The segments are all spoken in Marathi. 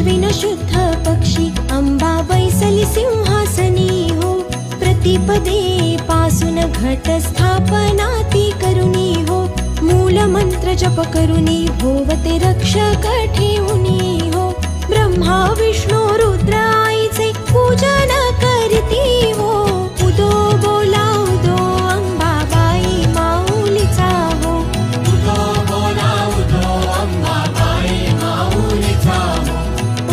अश्विन शुद्ध पक्षी अंबा बैसली सिंहासनी हो. प्रतिपदे पासून घट स्थापना ती करुणी हो. मूल मंत्र जप करुणी भोवते रक्षक ठेवुनी हो. ब्रह्मा विष्णू रुद्र आईचे पूजन करती हो. उदो बोला उदो अंबाबाई माऊलीचा हो. उदो बोला उदो अंबाबाई माऊलीचा हो.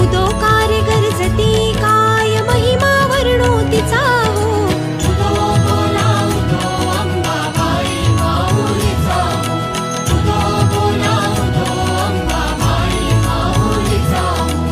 उदो कार्य गरजती काय महिमा वर्णो तिचा हो. उदो बोला उदो अंबाबाई माऊलीचा हो. उदो बोला उदो अंबाबाई माऊलीचा हो.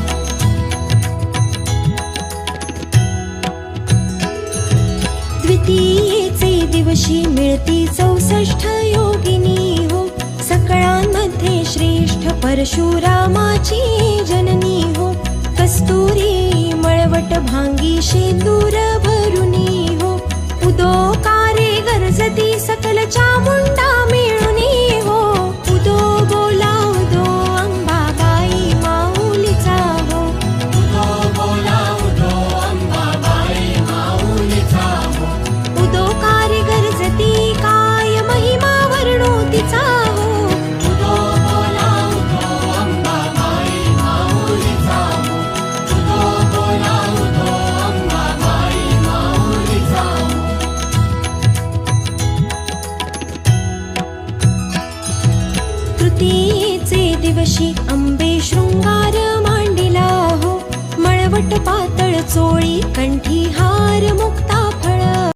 द्वितीयेचे दिवशी मिळती 64 योगिनी हो. सकळांमध्ये श्रेष्ठ परशुरामाची जननी हो. कस्तुरी मळवट भांगी शेंदूर भरुनी हो. उदो कार्ये गरजती सकल चामुंडा मिळुनी हो. उदो बोला उदो अंबाबाई माऊलीचा हो. उदो बोला उदो अंबाबाई माऊलीचा हो. उदो कार्य गरजती काय महिमा वर्णो तिचा हो. उदो बोला उदो अंबाबाई माऊलीचा हो. उदो बोला उदो अंबाबाई माऊलीचा हो. तृतीयेचे दिवशी अंबे शृंगार मांडिला हो. मळवट पातळ चोळी कंठी हार मुक्त